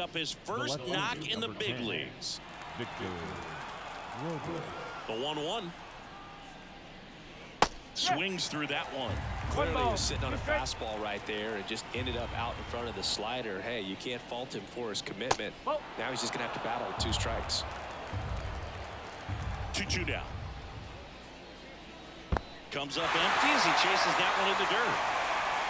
Up his first knock in the big leagues. The 1-1. Swings through that one. Clearly he was sitting on a fastball right there and just ended up out in front of the slider. Hey, you can't fault him for his commitment. Now he's just going to have to battle with 2 strikes. 2-2 down. Comes up empty as he chases that one in the dirt.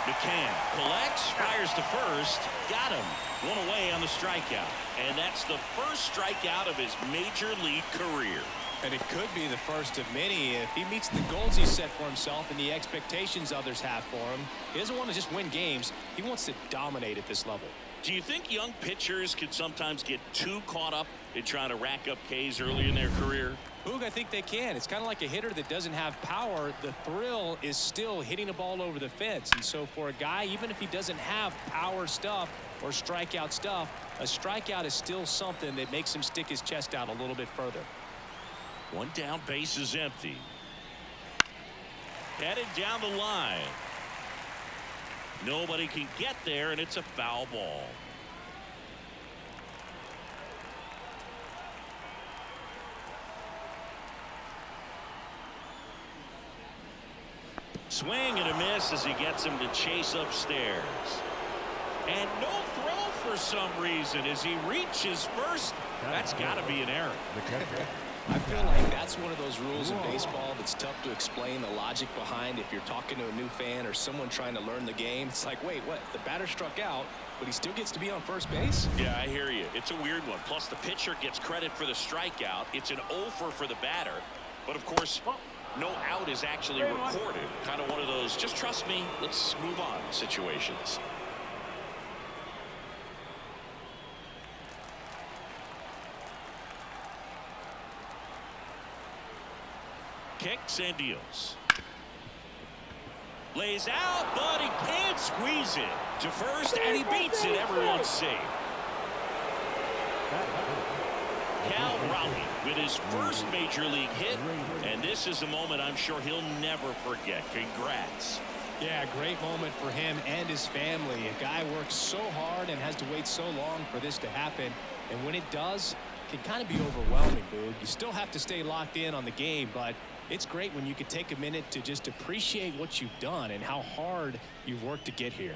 McCann collects, fires to first, got him. One away on the strikeout. And that's the first strikeout of his major league career. And it could be the first of many if he meets the goals he set for himself and the expectations others have for him. He doesn't want to just win games. He wants to dominate at this level. Do you think young pitchers can sometimes get too caught up in trying to rack up Ks early in their career? Boog, I think they can. It's kind of like a hitter that doesn't have power. The thrill is still hitting a ball over the fence. And so for a guy, even if he doesn't have power stuff or strikeout stuff, a strikeout is still something that makes him stick his chest out a little bit further. One down, base is empty. Headed down the line. Nobody can get there, and it's a foul ball. Swing and a miss as he gets him to chase upstairs. And no throw for some reason as he reaches first. That's got to be an error. I feel like that's one of those rules in baseball that's tough to explain the logic behind if you're talking to a new fan or someone trying to learn the game. It's like, wait, what? The batter struck out, but he still gets to be on first base? Yeah, I hear you. It's a weird one. Plus, the pitcher gets credit for the strikeout. It's an offer for the batter. But, of course, no out is actually recorded. Kind of one of those, just trust me, let's move on situations. Kicks and deals. Lays out, but he can't squeeze it to first, and he beats it. Everyone's safe. Cal Raleigh with his first major league hit, and this is a moment I'm sure he'll never forget. Congrats. Yeah, great moment for him and his family. A guy works so hard and has to wait so long for this to happen, and when it does, it can kind of be overwhelming, Boog. You still have to stay locked in on the game, but it's great when you can take a minute to just appreciate what you've done and how hard you've worked to get here.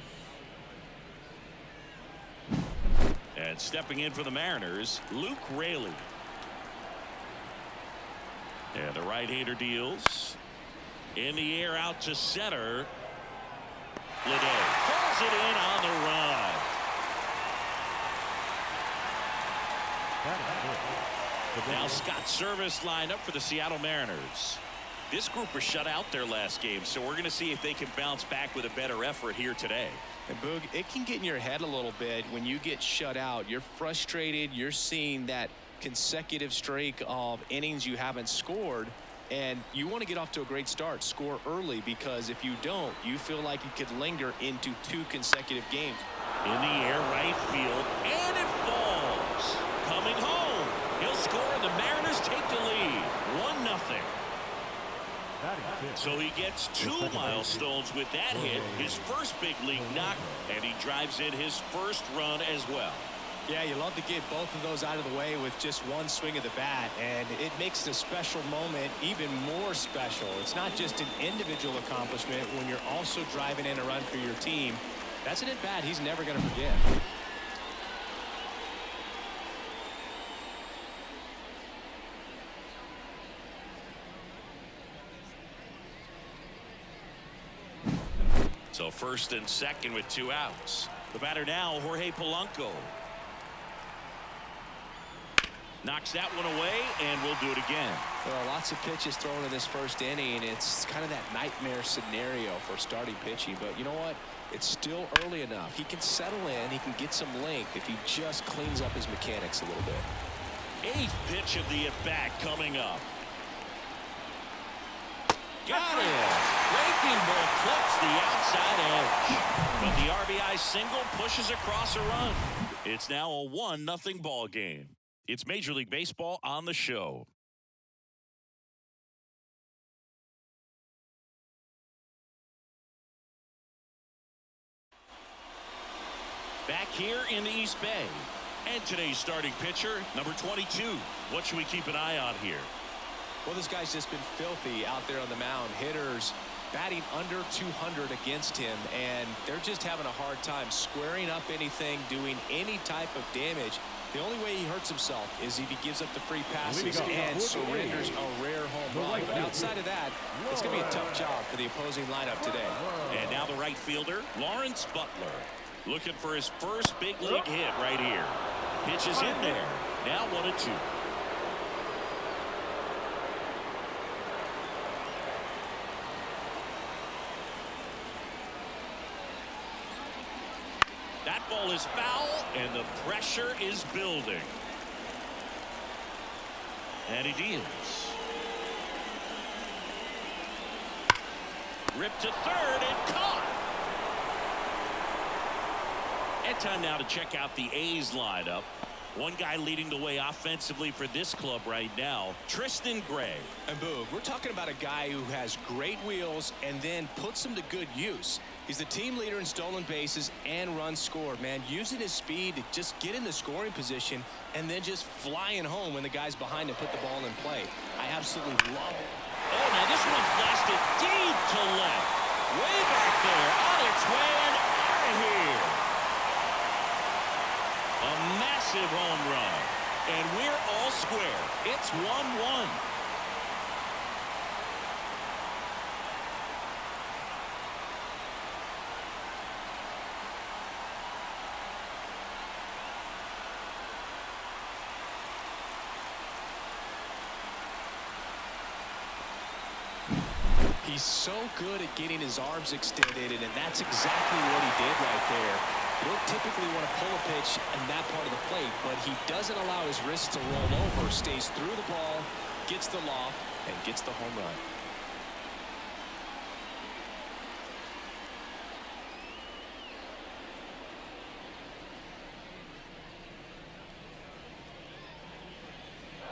And stepping in for the Mariners, Luke Raley. And the right-hander deals. In the air out to center. Ledet pulls it in on the run. Now Scott Service lined up for the Seattle Mariners. This group was shut out their last game, so we're going to see if they can bounce back with a better effort here today. And Boog, it can get in your head a little bit when you get shut out. You're frustrated. You're seeing that consecutive streak of innings you haven't scored, and you want to get off to a great start, score early, because if you don't, you feel like you could linger into 2 consecutive games. In the air, right field, and it falls. Coming home. He'll score, and the Mariners take the lead. 1-0. So he gets 2 milestones with that hit, his first big league knock, and he drives in his first run as well. Yeah, you love to get both of those out of the way with just one swing of the bat, and it makes the special moment even more special. It's not just an individual accomplishment when you're also driving in a run for your team. That's an at-bat he's never going to forget. So first and second with 2 outs. The batter now, Jorge Polanco. Knocks that one away, and we'll do it again. Well, lots of pitches thrown in this first inning. It's kind of that nightmare scenario for starting pitching. But you know what? It's still early enough. He can settle in. He can get some length if he just cleans up his mechanics a little bit. 8th pitch of the at-bat coming up. Got it. Breaking ball clips the outside edge. But the RBI single pushes across a run. It's now a 1-0 ball game. It's Major League Baseball on the show. Back here in the East Bay. And today's starting pitcher, number 22. What should we keep an eye on here? Well, this guy's just been filthy out there on the mound. Hitters batting under 200 against him, and they're just having a hard time squaring up anything, doing any type of damage. The only way he hurts himself is if he gives up the free passes and surrenders a rare home run. But outside of that, it's going to be a tough job for the opposing lineup today. And now the right fielder, Lawrence Butler, looking for his first big league hit right here. Pitches in there. Now 1-2. That ball is foul, and the pressure is building. And he deals. Ripped to third and caught. And time now to check out the A's lineup. One guy leading the way offensively for this club right now, Tristan Gray. And Boog, we're talking about a guy who has great wheels and then puts them to good use. He's the team leader in stolen bases and runs scored, man. Using his speed to just get in the scoring position and then just flying home when the guys behind him put the ball in play. I absolutely love it. Oh, now this one's blasted deep to left. Way back there, on its way and out of here. A massive home run. And we're all square. It's 1-1. He's so good at getting his arms extended, and that's exactly what he did right there. You don't typically want to pull a pitch in that part of the plate, but he doesn't allow his wrist to roll over, stays through the ball, gets the loft, and gets the home run.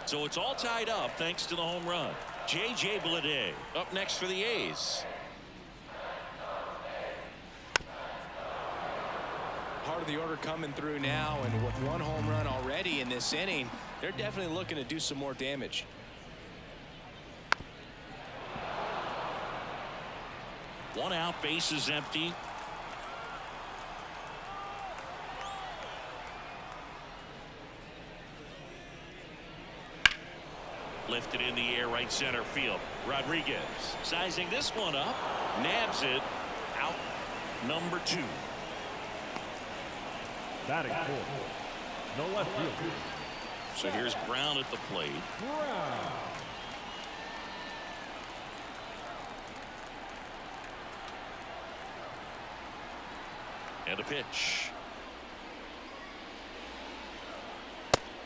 So it's all tied up thanks to the home run. J.J. Bleday up next for the A's. Part of the order coming through now, and with one home run already in this inning, they're definitely looking to do some more damage. One out, base is empty. Lifted in the air, right center field. Rodriguez sizing this one up, nabs it, out number 2. Batting fourth, no left field. So here's Brown at the plate. Brown. And a pitch.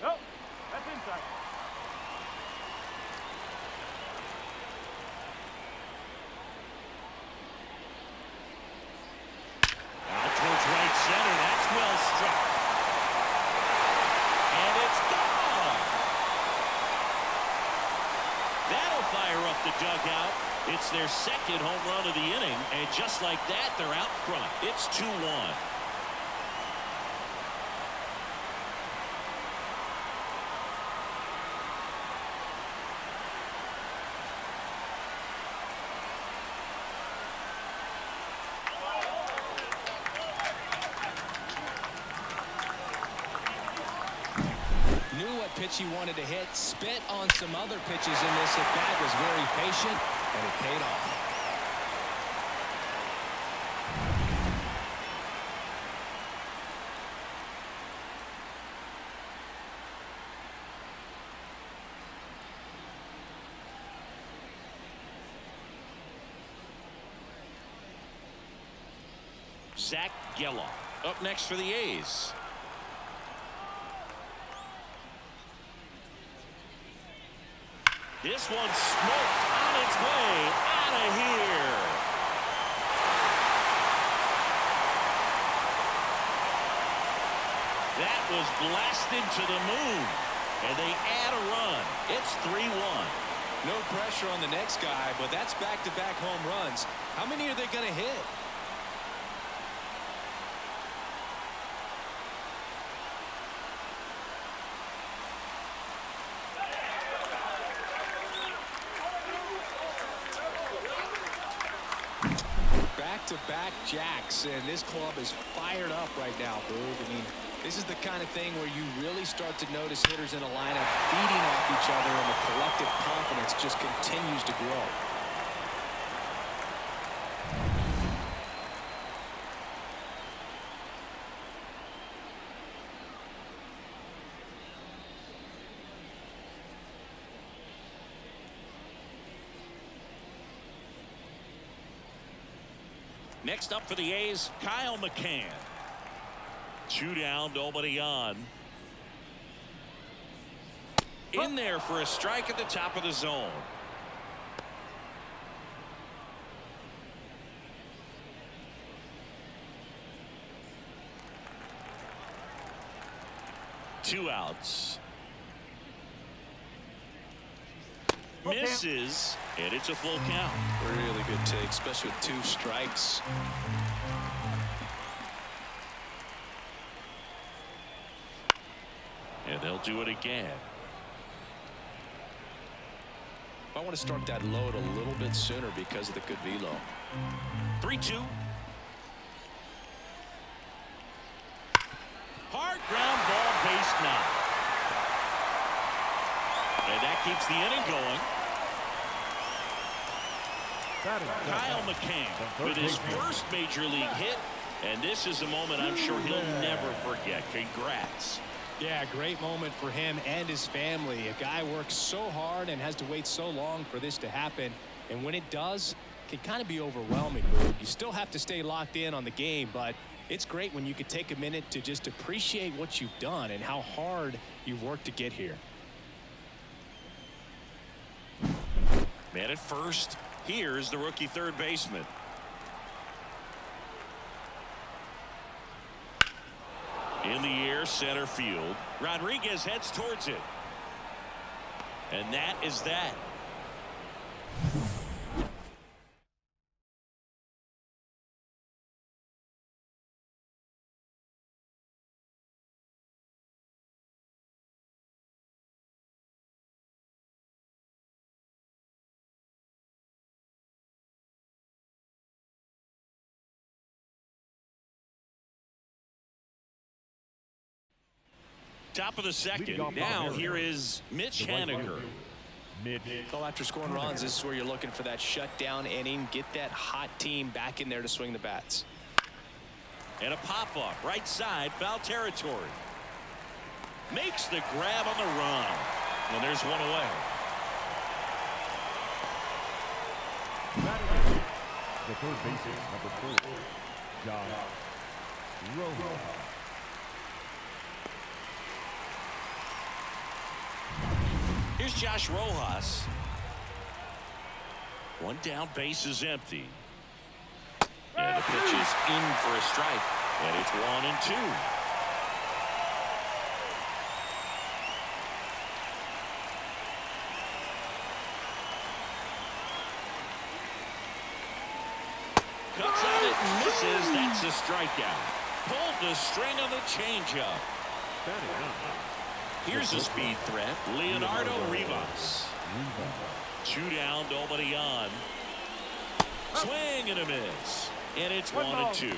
Oh, that's inside. Out towards right center. That's well struck. And it's gone. That'll fire up the dugout. It's their second home run of the inning. And just like that, they're out front. It's 2-1. Pitch he wanted to hit, spit on some other pitches in this at bat, was very patient, and it paid off. Zach Geloff up next for the A's. This one's smoked on its way out of here. That was blasted to the moon, and they add a run. It's 3-1. No pressure on the next guy, but that's back-to-back home runs. How many are they going to hit? back-to-back jacks, and this club is fired up right now, Boog. I mean, this is the kind of thing where you really start to notice hitters in a lineup feeding off each other, and the collective confidence just continues to grow. Next up for the A's, Kyle McCann. 2 down, nobody on. In there for a strike at the top of the zone. Two outs. Misses, and it's a full count. Really good take, especially with 2 strikes. And they'll do it again. I want to start that load a little bit sooner because of the good velo. 3-2. Hard ground ball, base knock. And that keeps the inning going. Kyle McCann with his first major league hit, and this is a moment I'm sure he'll never forget. Congrats. Yeah, great moment for him and his family. A guy works so hard and has to wait so long for this to happen, and when it does, it can kind of be overwhelming. You still have to stay locked in on the game, but it's great when you can take a minute to just appreciate what you've done and how hard you've worked to get here. Man at first. Here's the rookie third baseman. In the air, center field. Rodriguez heads towards it. And that is that. Top of the second. Now here is Mitch Haniger. Well, after scoring runs, this is where you're looking for that shutdown inning. Get that hot team back in there to swing the bats. And a pop-up right side, foul territory. Makes the grab on the run. And there's one away. The third baseman, number 4, Josh Rojas. Here's Josh Rojas. One down, base is empty. And the pitch is in for a strike. And it's 1-2. Cuts on it and misses. That's a strikeout. Pulled the string on the changeup. Here's a speed threat, Leonardo Rivas. 2 down, nobody on. Swing and a miss. And it's 1-2.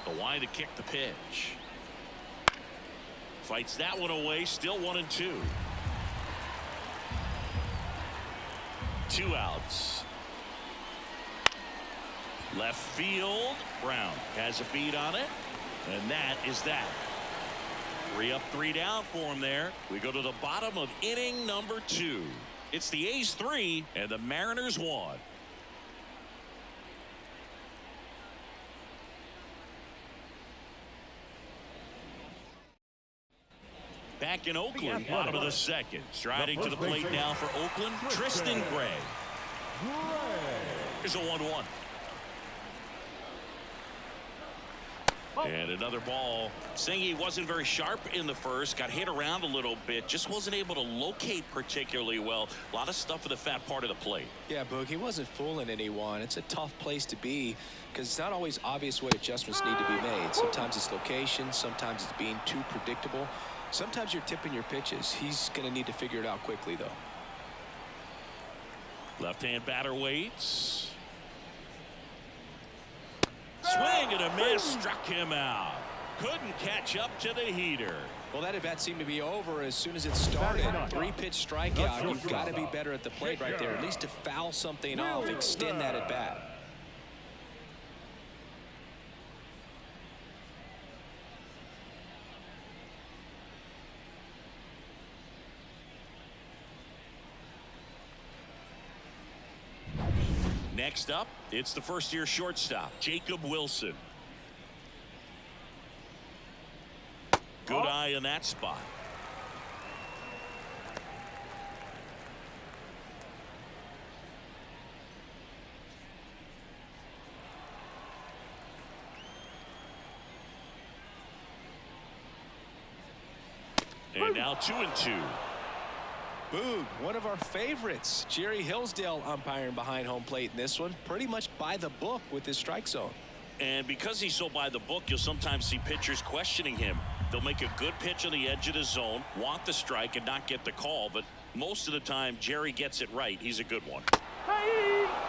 The line to kick the pitch. Fights that one away, still 1-2. 2 outs. Left field, Brown has a beat on it, and that is that. 3 up, 3 down for him there. We go to the bottom of inning number 2. It's the A's 3 and the Mariners 1. Back in Oakland, bottom of the second. Striding to the plate now for Oakland, Tristan Gray. Here's a 1-1. And another ball. Singy wasn't very sharp in the first. Got hit around a little bit. Just wasn't able to locate particularly well. A lot of stuff in the fat part of the plate. Yeah, Boog, he wasn't fooling anyone. It's a tough place to be because it's not always obvious what adjustments need to be made. Sometimes it's location. Sometimes it's being too predictable. Sometimes you're tipping your pitches. He's going to need to figure it out quickly, though. Left-hand batter waits. Swing and a miss, struck him out. Couldn't catch up to the heater. Well, that at-bat seemed to be over as soon as it started. 3-pitch strikeout. You've got to be better at the plate right there, at least to foul something off, extend that at-bat. Next up, it's the first-year shortstop, Jacob Wilson. Good eye in that spot. And now 2-2. Boog, one of our favorites. Jerry Hillsdale umpiring behind home plate in this one. Pretty much by the book with his strike zone. And because he's so by the book, you'll sometimes see pitchers questioning him. They'll make a good pitch on the edge of the zone, want the strike, and not get the call. But most of the time, Jerry gets it right. He's a good one.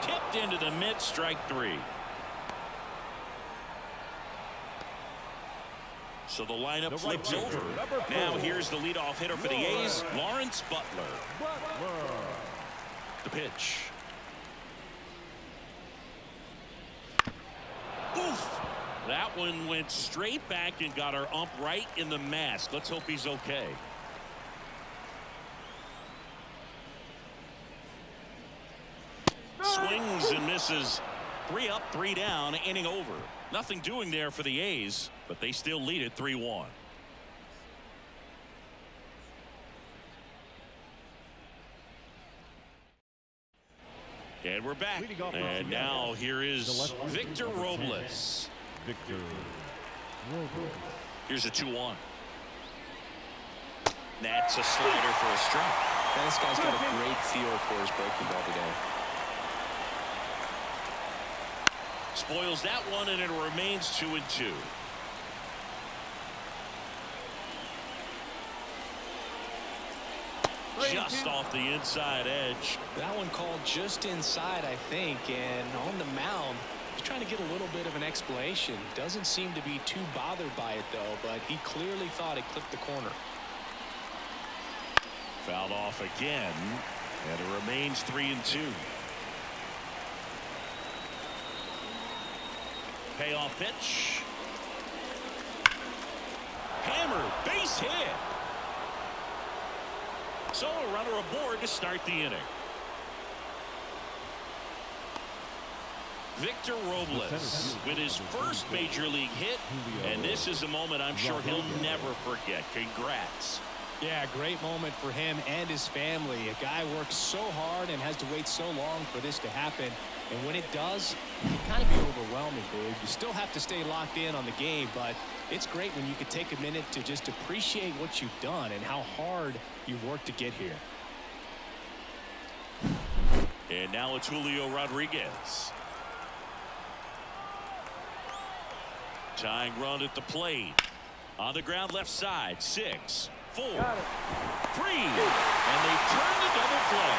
Tipped into the mid, strike 3. So the lineup flips over. Now here's the leadoff hitter for the A's, Lawrence Butler. The pitch. Oof! That one went straight back and got our ump right in the mask. Let's hope he's okay. Swings and misses. 3 up, 3 down, inning over. Nothing doing there for the A's, but they still lead it 3-1. And we're back. And now here is Victor Robles. Here's a 2-1. That's a slider for a strike. This guy's got a great feel for his breaking ball today. Spoils that one, and it remains 2-2. Just off the inside edge. That one called just inside, I think, and on the mound, he's trying to get a little bit of an explanation. Doesn't seem to be too bothered by it, though, but he clearly thought it clipped the corner. Fouled off again, and it remains 3-2. Payoff pitch. Hammer, base hit. So a runner aboard to start the inning. Victor Robles with his first major league hit, and this is a moment I'm sure he'll never forget. Congrats. Yeah, great moment for him and his family. A guy works so hard and has to wait so long for this to happen. And when it does, it can kind of be overwhelming, Boog. You still have to stay locked in on the game, but it's great when you can take a minute to just appreciate what you've done and how hard you've worked to get here. And now it's Julio Rodriguez. Tying run at the plate. On the ground left side. 6, 4, 3. And they turn the double play.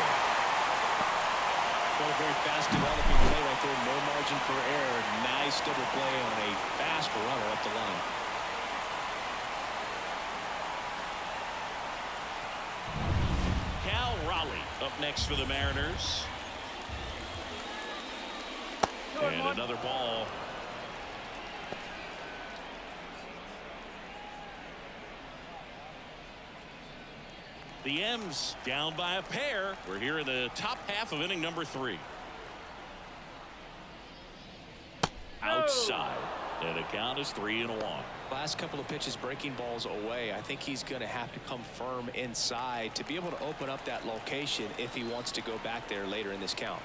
Well, a very fast developing play right there. No margin for error. Nice double play on a fast runner up the line. Cal Raleigh up next for the Mariners. And another ball. The M's down by a pair. We're here in the top half of inning number 3. Outside. And the count is 3-1. Last couple of pitches breaking balls away. I think he's going to have to come firm inside to be able to open up that location if he wants to go back there later in this count.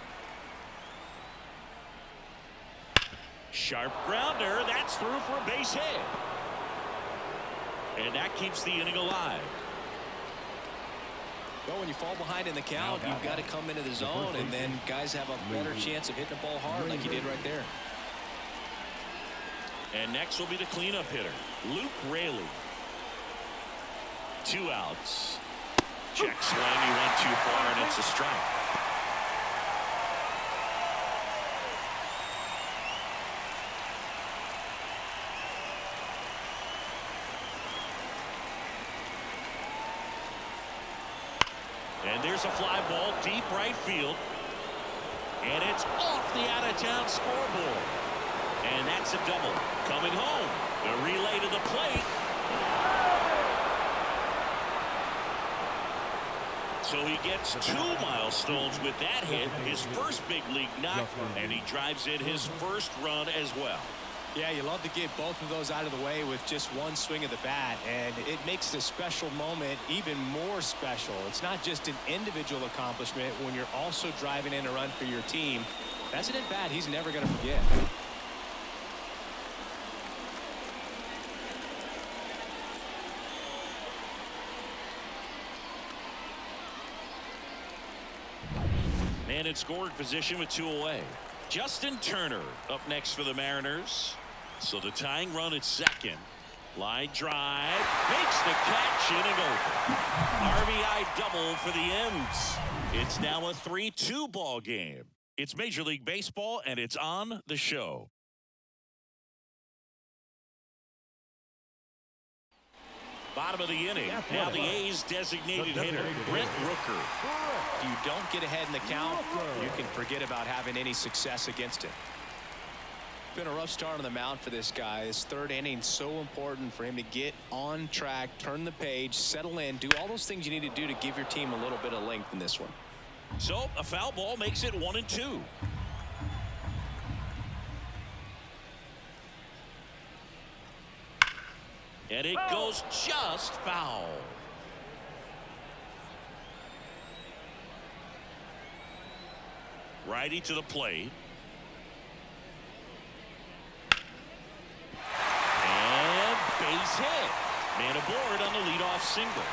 Sharp grounder. That's through for a base hit. And that keeps the inning alive. Well, when you fall behind in the count, you've got to come into the zone, and then guys have a better chance of hitting the ball hard like you did right there. And next will be the cleanup hitter, Luke Raley. 2 outs. Check swing. He went too far, and it's a strike. And there's a fly ball deep right field. And it's off the out-of-town scoreboard. And that's a double. Coming home. The relay to the plate. So he gets 2 milestones with that hit. His first big league knock. And he drives in his first run as well. Yeah, you love to get both of those out of the way with just one swing of the bat, and it makes this special moment even more special. It's not just an individual accomplishment when you're also driving in a run for your team. That's an at-bat he's never going to forget. Man in scoring position with 2 away. Justin Turner up next for the Mariners. So the tying run at second. Line drive. Makes the catch, inning over. RBI double for the M's. It's now a 3-2 ball game. It's Major League Baseball, and it's on the show. Bottom of the inning. Now the A's designated hitter, Brent Rooker. If you don't get ahead in the count, you can forget about having any success against him. Been a rough start on the mound for this guy. His 3rd inning so important for him to get on track, turn the page, settle in, do all those things you need to do to give your team a little bit of length in this one. So a foul ball makes it 1-2. And it goes just foul. Righty to the plate. And base hit. Man aboard on the leadoff single.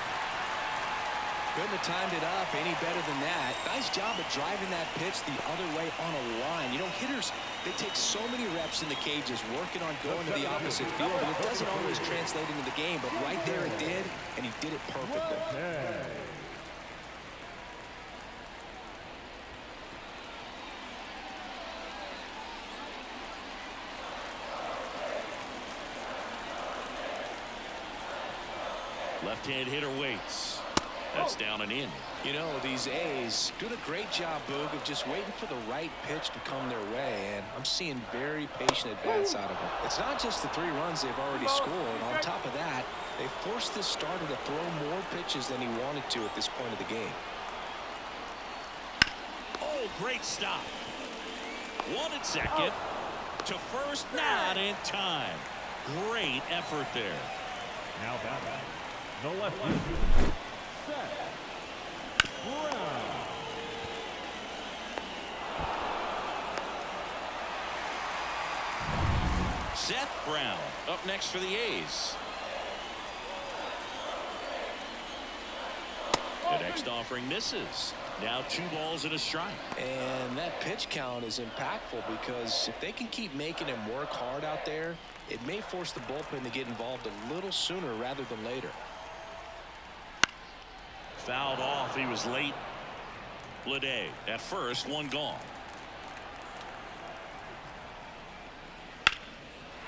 Couldn't have timed it up any better than that. Nice job of driving that pitch the other way on a line. You know, hitters, they take so many reps in the cages working on going to the opposite field, and it doesn't always translate into the game, but right there it did, and he did it perfectly. Left-hand hitter waits. That's down and in. You know, these A's doing a great job, Boog, of just waiting for the right pitch to come their way, and I'm seeing very patient at-bats out of them. It's not just the 3 runs they've already scored. On top of that, they forced this starter to throw more pitches than he wanted to at this point of the game. Oh, great stop. 1 at second. To first, not in time. Great effort there. Now back. The left Seth Brown. Seth Brown up next for the A's. The next offering misses. Now 2 balls and a strike. And that pitch count is impactful because if they can keep making him work hard out there, it may force the bullpen to get involved a little sooner rather than later. Fouled off. He was late. Bleday at first, 1 gone.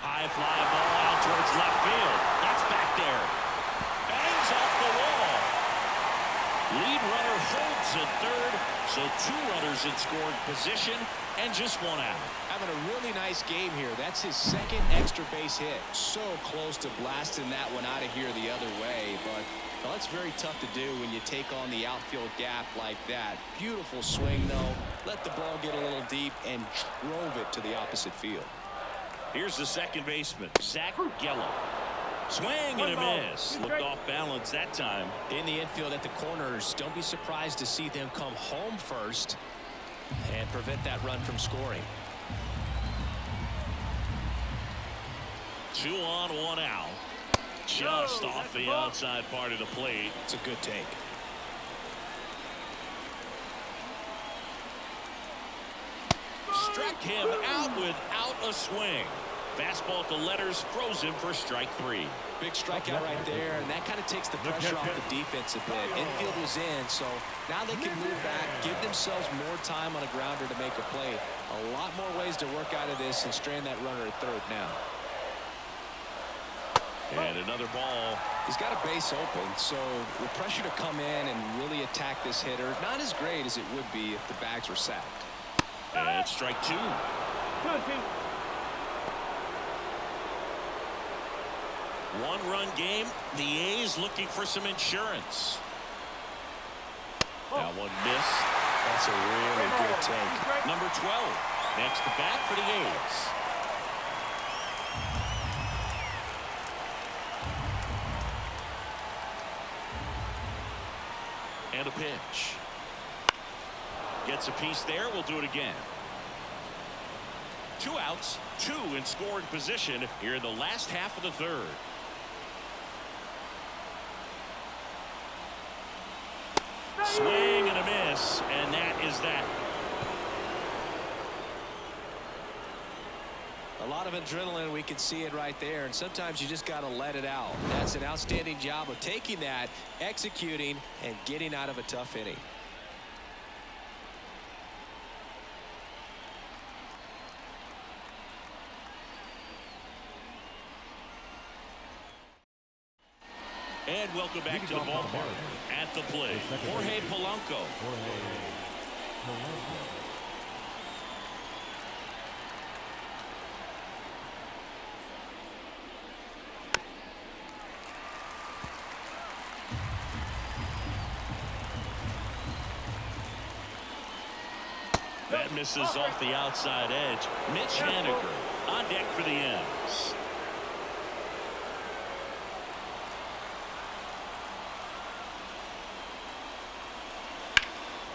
High fly ball out towards left field. That's back there. Bangs off the wall. Lead runner holds at third. So 2 runners in scoring position and just 1 out. Having a really nice game here. That's his 2nd extra base hit. So close to blasting that one out of here the other way, but well, that's very tough to do when you take on the outfield gap like that. Beautiful swing, though. Let the ball get a little deep and drove it to the opposite field. Here's the second baseman, Zach Gallo. Swing and a miss. Looked off balance that time. In the infield at the corners, don't be surprised to see them come home first and prevent that run from scoring. 2 on, 1 out. Just off the outside part of the plate. It's a good take. Struck him out without a swing. Fastball at the letters, throws him for strike 3. Big strikeout right there, and that kind of takes the pressure off the defense a bit. Infield was in, so now they can move back, give themselves more time on a grounder to make a play. A lot more ways to work out of this and strand that runner at third now. And another ball. He's got a base open, so the pressure to come in and really attack this hitter, not as great as it would be if the bags were sacked. And strike 2. One-run game. The A's looking for some insurance. That one missed. That's a really good take. Number 12. Next to bat for the A's. And a pitch. Gets a piece there. We'll do it again. 2 outs, 2 in scoring position here in the last half of the third. Swing and a miss, and that is that. A lot of adrenaline, we can see it right there, and sometimes you just got to let it out. That's an outstanding job of taking that, executing, and getting out of a tough inning. And welcome back to the ballpark. At the plate, Jorge Polanco. That misses off the outside edge. Mitch Haniger on deck for the M's.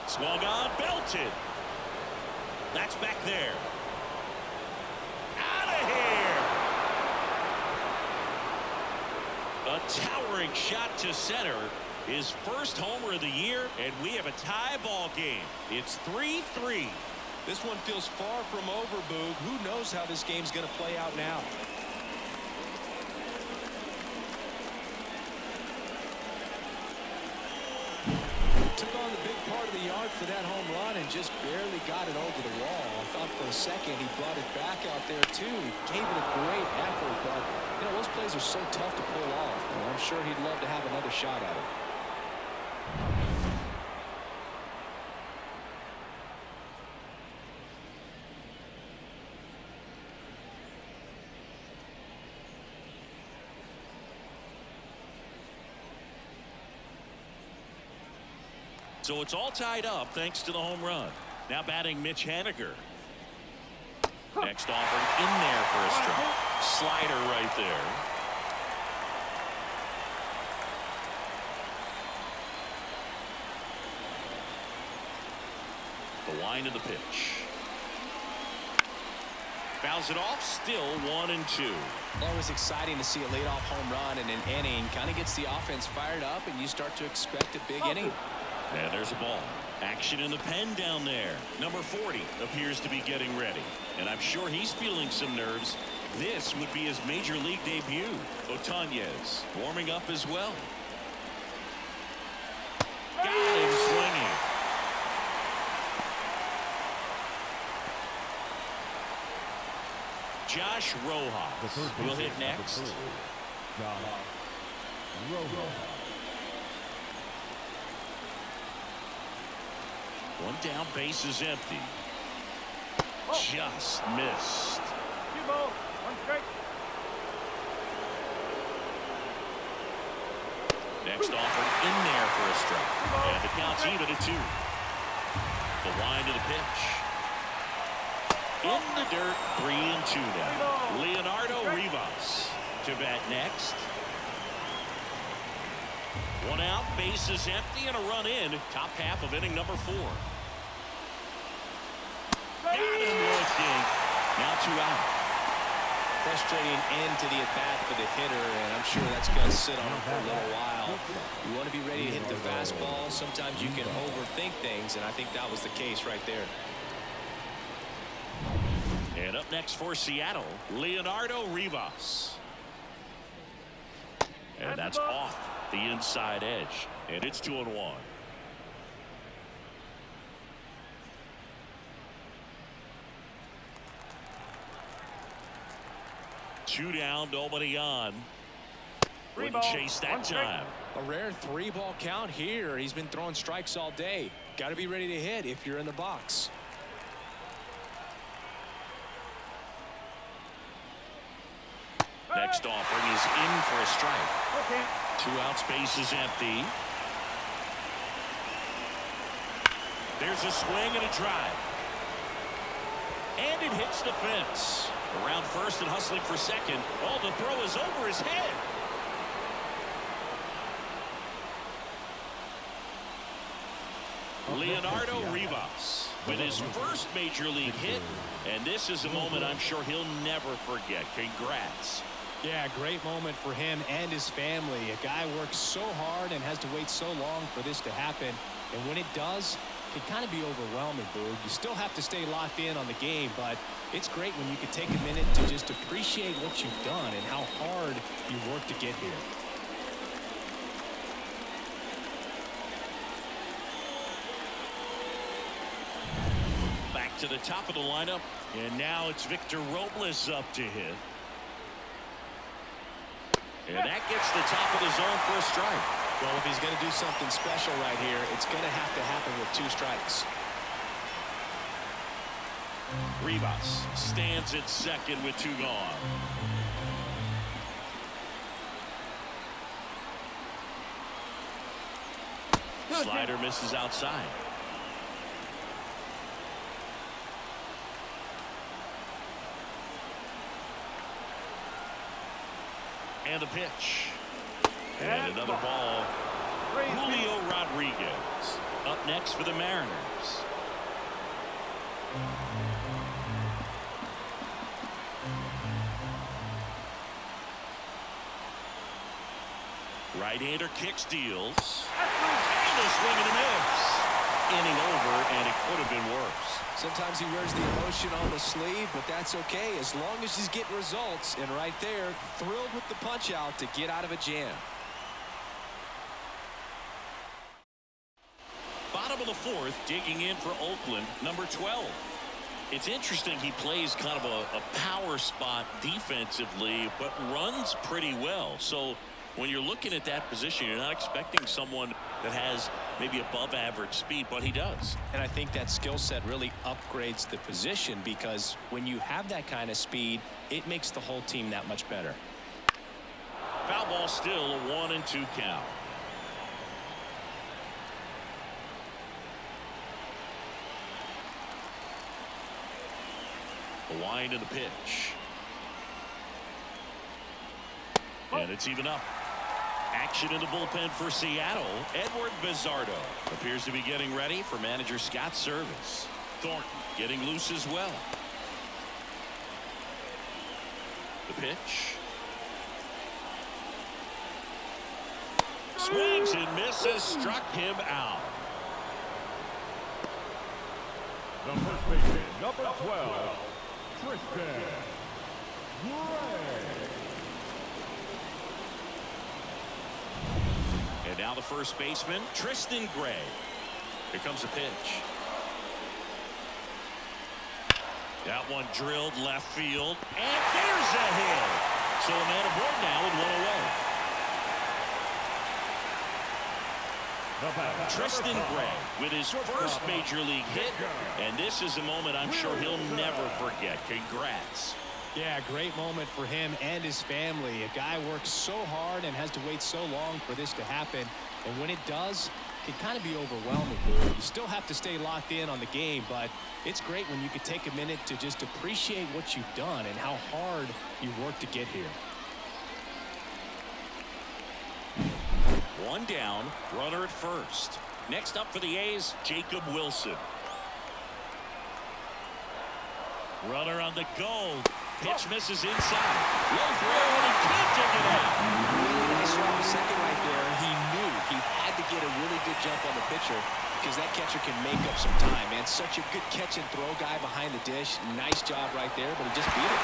Swung on, belted. That's back there. Out of here. A towering shot to center. His first homer of the year, and we have a tie ball game. It's 3-3. This one feels far from over, Boog. Who knows how this game's going to play out now? Took on the big part of the yard for that home run and just barely got it over the wall. I thought for a second he brought it back out there too. Gave it a great effort, but you know those plays are so tough to pull off. And I'm sure he'd love to have another shot at it. So it's all tied up thanks to the home run. Now batting Mitch Haniger. Next offered in there for a strike. Slider right there. The wind of the pitch. Fouls it off. Still 1-2. Always exciting to see a leadoff home run in an inning. Kind of gets the offense fired up, and you start to expect a big inning. And there's a ball. Action in the pen down there. Number 40 appears to be getting ready. And I'm sure he's feeling some nerves. This would be his major league debut. Otanez warming up as well. Got him swinging. Josh Rojas will hit next. One down, base is empty. Just missed. Next offered in there for a strike. And the count's even at 2. The wind of the pitch. In the dirt, 3-2 now. Leonardo Rivas to bat next. One out, base is empty, and a run in. Top half of inning number 4. Got him looking. Now 2 out. Frustrating end to the at-bat for the hitter, and I'm sure that's going to sit on him for a little while. You want to be ready to hit the fastball. Sometimes you can overthink things, and I think that was the case right there. And up Up next for Seattle, Leonardo Rivas. And that's off the inside edge. And it's 2-1. Two down, nobody on. Wouldn't chase that time. A rare 3-ball count here. He's been throwing strikes all day. Got to be ready to hit if you're in the box. Next offering is in for a strike. Okay. 2 out, space is empty. There's a swing and a drive. And it hits the fence. Around first and hustling for second. Oh, the throw is over his head. Leonardo Rivas with his first major league hit. And this is a moment I'm sure he'll never forget. Congrats. Yeah, great moment for him and his family. A guy works so hard and has to wait so long for this to happen. And when it does, it can kind of be overwhelming, Boog. You still have to stay locked in on the game, but it's great when you can take a minute to just appreciate what you've done and how hard you worked to get here. Back to the top of the lineup, and now it's Victor Robles up to hit. And that gets the top of the zone for a strike. Well, if he's going to do something special right here, it's going to have to happen with 2 strikes. Rivas stands at second with 2 gone. Slider misses outside. And the pitch. And another ball. Julio Rodriguez up next for the Mariners. Right-hander kicks, deals. And a swing and a miss. Inning over, and it could have been worse. Sometimes he wears the emotion on the sleeve, but that's okay as long as he's getting results. And right there, thrilled with the punch out to get out of a jam. Bottom of the 4th, digging in for Oakland, number 12. It's interesting he plays kind of a power spot defensively, but runs pretty well. So when you're looking at that position, you're not expecting someone that has maybe above average speed, but he does. And I think that skill set really upgrades the position because when you have that kind of speed, it makes the whole team that much better. Foul ball, still a 1-2 count. The wind of the pitch. And it's even up. Action in the bullpen for Seattle. Edward Bizardo appears to be getting ready for manager Scott's service. Thornton getting loose as well. The pitch. Swings and misses. Struck him out. The first baseman, number 12, Tristan Gray. And now the first baseman, Tristan Gray. Here comes a pitch. That one drilled left field. And there's a hit. So a man aboard now with 1 away. Tristan Gray with his first major league hit. And this is a moment I'm sure he'll never forget. Congrats. Yeah, great moment for him and his family. A guy works so hard and has to wait so long for this to happen. And when it does, it can kind of be overwhelming. You still have to stay locked in on the game, but it's great when you can take a minute to just appreciate what you've done and how hard you worked to get here. 1 down, runner at first. Next up for the A's, Jacob Wilson. Runner on the go. Pitch misses inside. Low throw, and he can't take it out. Nice job second right there. He knew he had to get a really good jump on the pitcher because that catcher can make up some time, man. Such a good catch and throw guy behind the dish. Nice job right there, but he just beat it.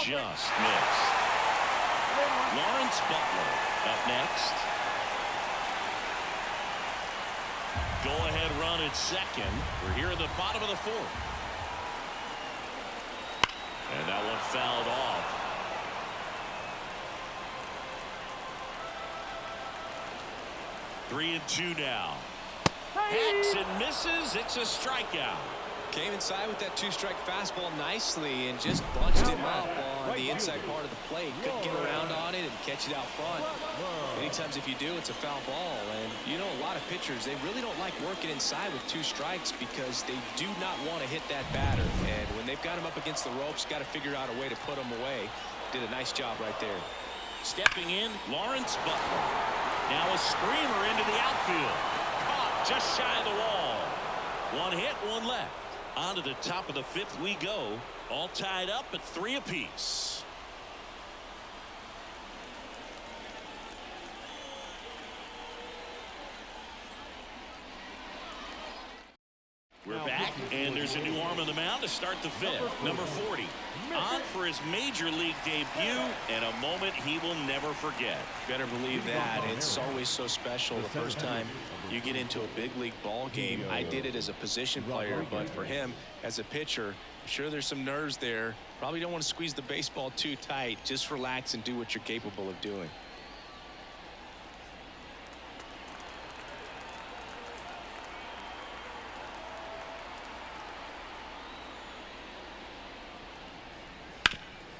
Just missed. Lawrence Butler up next. Go-ahead run at second. We're here in the bottom of the fourth. And that one fouled off. Three and two now. Hacks and misses. It's a strikeout. Came inside with that two-strike fastball nicely and just bunched him up on the inside part of the plate. Couldn't get around on it and catch it out front. Many times if you do, it's a foul ball. And you know, a lot of pitchers, they really don't like working inside with two strikes because they do not want to hit that batter. And when they've got him up against the ropes, got to figure out a way to put him away. Did a nice job right there. Stepping in, Lawrence Butler. Now a screamer into the outfield. Caught just shy of the wall. One hit, one left. On to the top of the fifth we go. All tied up at 3 apiece. We're back, and there's a new arm on the mound to start the fifth. Number 40. On for his major league debut, and a moment he will never forget. Better believe that. It's always so special the first time you get into a big league ball game. I did it as a position player, but for him as a pitcher, I'm sure there's some nerves there. Probably don't want to squeeze the baseball too tight. Just relax and do what you're capable of doing.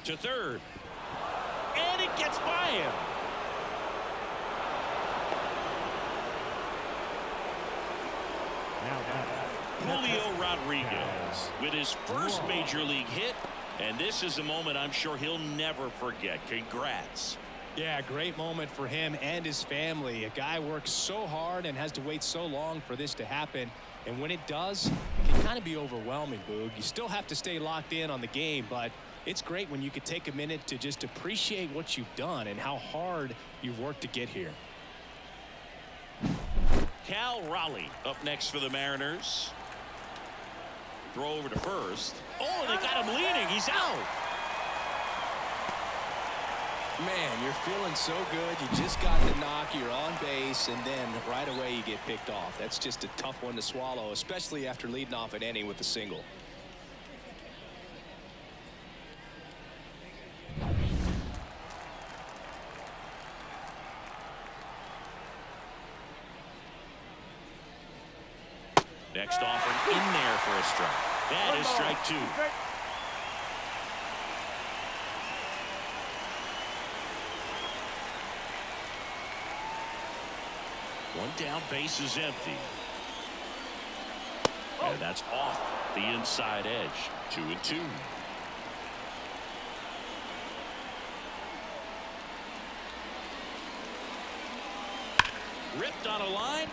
To third. And it gets by him. Julio Rodriguez with his first major league hit. And this is a moment I'm sure he'll never forget. Congrats. Yeah, great moment for him and his family. A guy works so hard and has to wait so long for this to happen. And when it does, it can kind of be overwhelming, Boog. You still have to stay locked in on the game, but it's great when you could take a minute to just appreciate what you've done and how hard you've worked to get here. Cal Raleigh up next for the Mariners. Throw over to first. Oh, they got him leaning. He's out. Man, you're feeling so good. You just got the knock. You're on base, and then right away you get picked off. That's just a tough one to swallow, especially after leading off an inning with a single. Next offering in there for a strike. That is strike two. One down, base is empty. And that's off the inside edge. 2-2. Ripped on a line.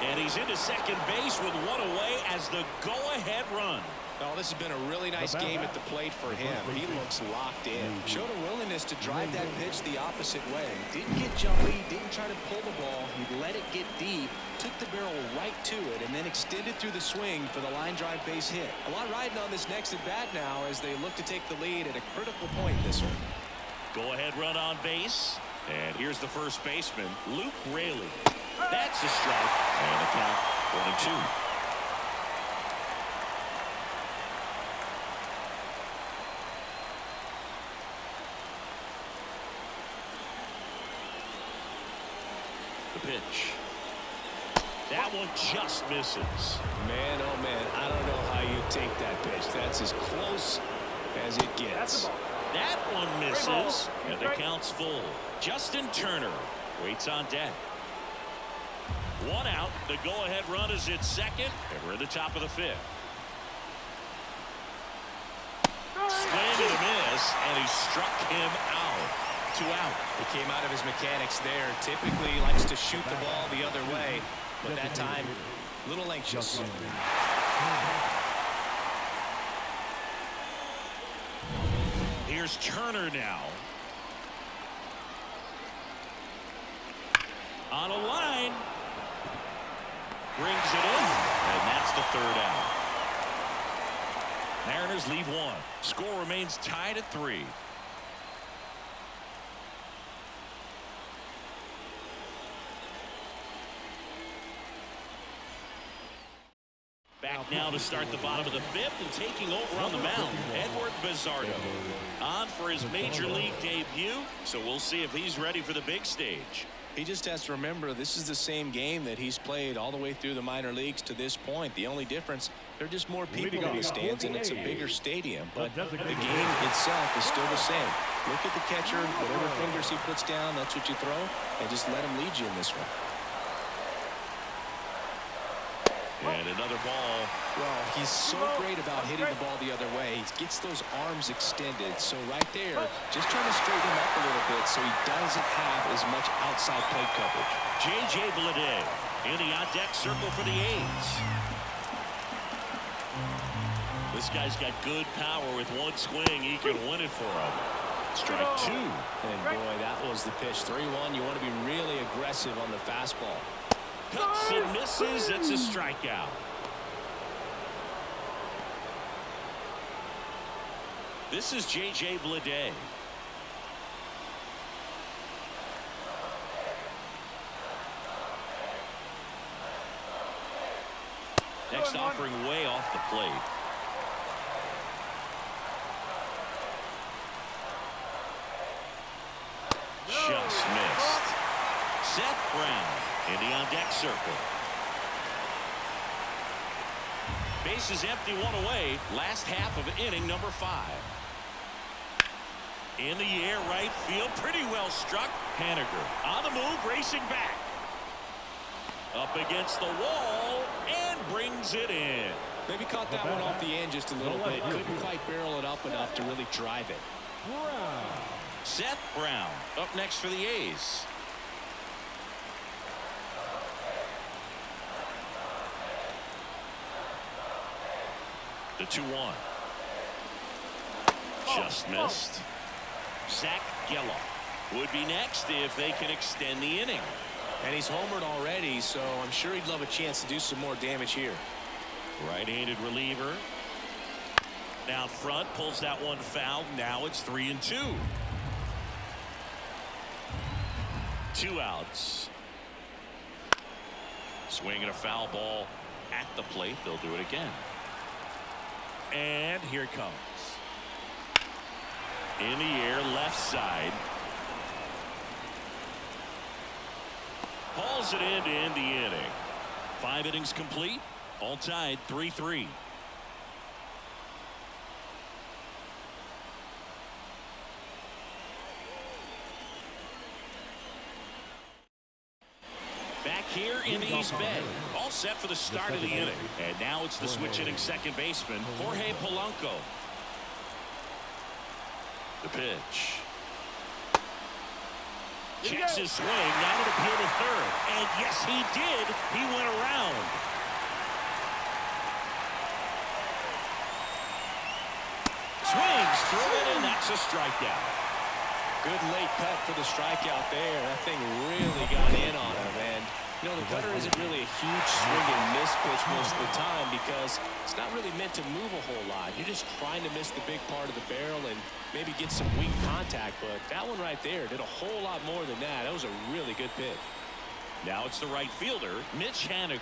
And he's into second base with one away as the go-ahead run. Oh, this has been a really nice game at the plate for him. He looks locked in. Showed a willingness to drive that pitch the opposite way. Didn't get jumpy, didn't try to pull the ball. He let it get deep, took the barrel right to it, and then extended through the swing for the line drive base hit. A lot riding on this next at bat now as they look to take the lead at a critical point this one. Go-ahead run on base. And here's the first baseman, Luke Raley. That's a strike. And the count 1-2. The pitch. That one just misses. Man, oh man, I don't know how you take that pitch. That's as close as it gets. That one misses, and the count's full. Justin Turner waits on deck. One out. The go-ahead run is at second, and we're at the top of the fifth. Swing and a miss, and he struck him out. 2 out. He came out of his mechanics there. Typically likes to shoot the ball the other way, but that time, a little anxious. Here's Turner now. On a line. Brings it in. And that's the 3rd out. Mariners leave 1. Score remains tied at 3. Back now to start the bottom of the 5th, and taking over on the mound, Edward Bizardo. On for his major league debut, so we'll see if he's ready for the big stage. He just has to remember this is the same game that he's played all the way through the minor leagues to this point. The only difference, there are just more people in the stands and it's a bigger stadium, but the game itself is still the same. Look at the catcher, whatever fingers he puts down, that's what you throw, and just let him lead you in this one. And another ball. Well, he's so great about hitting the ball the other way. He gets those arms extended. So right there, just trying to straighten him up a little bit so he doesn't have as much outside plate coverage. J.J. Bleday in the on-deck circle for the A's. This guy's got good power. With one swing, he can win it for him. Strike 2. And boy, that was the pitch. 3-1. You want to be really aggressive on the fastball. Cuts and misses. It's a strikeout. This is J.J. Bleday. Next offering way off the plate. Just missed. Seth Brown in the on-deck circle. Bases empty, 1 away. Last half of inning number 5. In the air, right field, pretty well struck. Haniger on the move, racing back. Up against the wall and brings it in. Maybe caught that one off the end just a little bit. Couldn't quite barrel it up enough to really drive it. Seth Brown up next for the A's. The 2-1. Just missed. Zach Geloff would be next if they can extend the inning. And he's homered already, so I'm sure he'd love a chance to do some more damage here. Right-handed reliever. Down front, pulls that one foul. Now it's 3-2. 2 outs. Swinging a foul ball at the plate. They'll do it again. And here it comes. In the air, left side. Hauls it in to end the inning. 5 innings complete. All tied 3-3. Back here in East Bay. All set for the start of the inning. And now it's the switch hitting second baseman, Jorge Polanco. The pitch. Checks his swing. Now to appear to third. And yes, he did. He went around. Swings through it, and that's a strikeout. Good late cut for the strikeout there. That thing really got in on him. And, you know, the cutter isn't really a huge swing and miss pitch most of the time because it's not really meant to move a whole lot. You're just trying to miss the big part of the barrel and maybe get some weak contact. But that one right there did a whole lot more than that. That was a really good pitch. Now it's the right fielder, Mitch Haniger.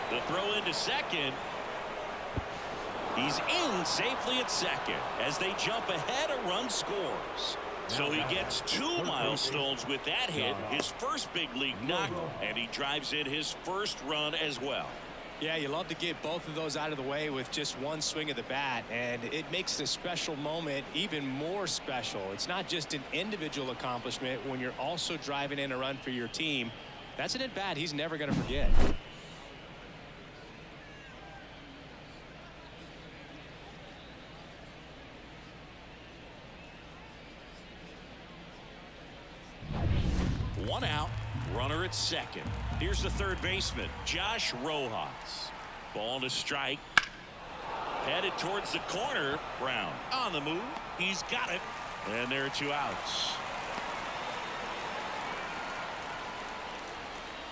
The throw into second. He's in safely at second. As they jump ahead, a run scores. So he gets 2 milestones with that hit, his first big league knock, and he drives in his first run as well. Yeah, you love to get both of those out of the way with just one swing of the bat, and it makes the special moment even more special. It's not just an individual accomplishment when you're also driving in a run for your team. That's an at-bat he's never going to forget. runner at second. Here's the third baseman, Josh Rojas. Ball to strike. Headed towards the corner. Brown on the move. He's got it. And there are 2 outs.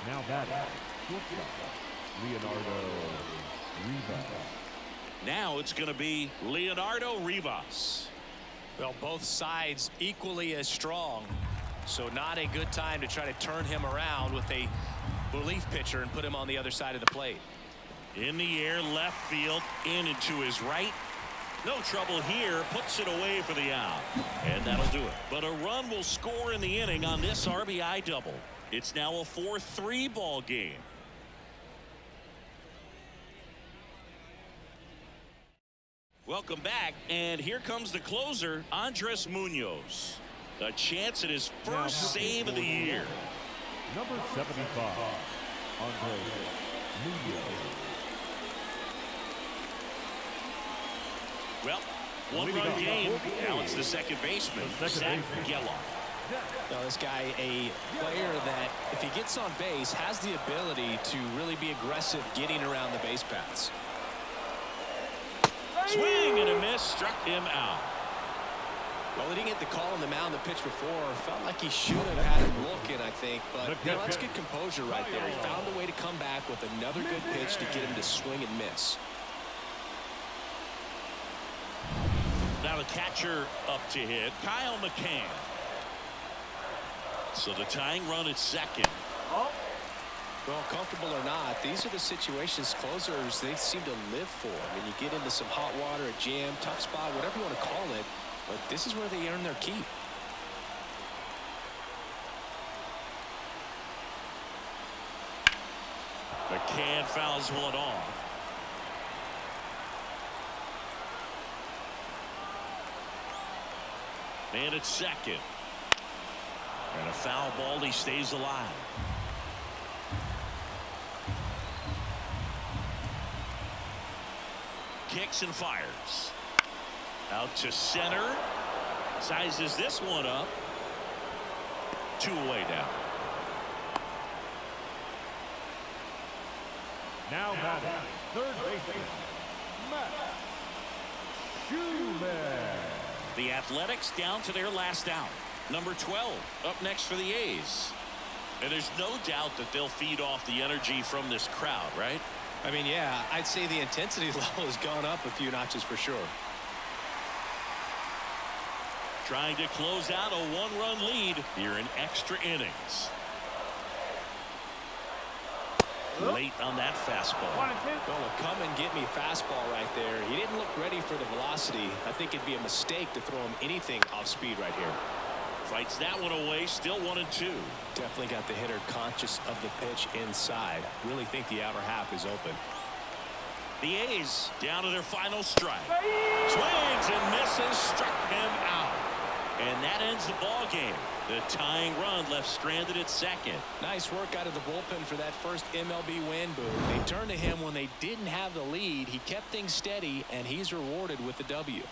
Now batting, shortstop, Leonardo Rivas. Now it's going to be Leonardo Rivas. Well, both sides equally as strong. So not a good time to try to turn him around with a relief pitcher and put him on the other side of the plate. In the air, left field, in and to his right. No trouble here. Puts it away for the out. And that'll do it. But a run will score in the inning on this RBI double. It's now a 4-3 ball game. Welcome back, and here comes the closer, Andres Munoz. A chance at his first save of the year. Number 75, Andres Munoz. Well, one-run game. Now it's the second baseman, Zach Geloff. Now, this guy, a player that, if he gets on base, has the ability to really be aggressive getting around the base paths. Swing and a miss, struck him out. Well, he didn't get the call on the mound the pitch before. Felt like he should have had him looking, I think. But you know, that's good composure right there. He found a way to come back with another good pitch to get him to swing and miss. Now the catcher up to hit, Kyle McCann. So the tying run at second. Well, comfortable or not, these are the situations closers they seem to live for. I mean, you get into some hot water, a jam, tough spot, whatever you want to call it, but this is where they earn their keep. McCann fouls one off. Man at second. And a foul ball, he stays alive. Kicks and fires. Out to center. Sizes this one up. 2 away now. Now batting, third baseman, Matt Schumann. The Athletics down to their last out. Number 12 up next for the A's. And there's no doubt that they'll feed off the energy from this crowd, right? I mean, yeah, I'd say the intensity level has gone up a few notches for sure. Trying to close out a 1-run lead here in extra innings. Late on that fastball. Well, a come and get me fastball right there. He didn't look ready for the velocity. I think it'd be a mistake to throw him anything off speed right here. Fights that one away. Still 1-2. Definitely got the hitter conscious of the pitch inside. Really think the outer half is open. The A's down to their final strike. Swings and misses. Struck him out. And that ends the ball game. The tying run left stranded at second. Nice work out of the bullpen for that first MLB win, Boo. They turned to him when they didn't have the lead. He kept things steady, and he's rewarded with the W.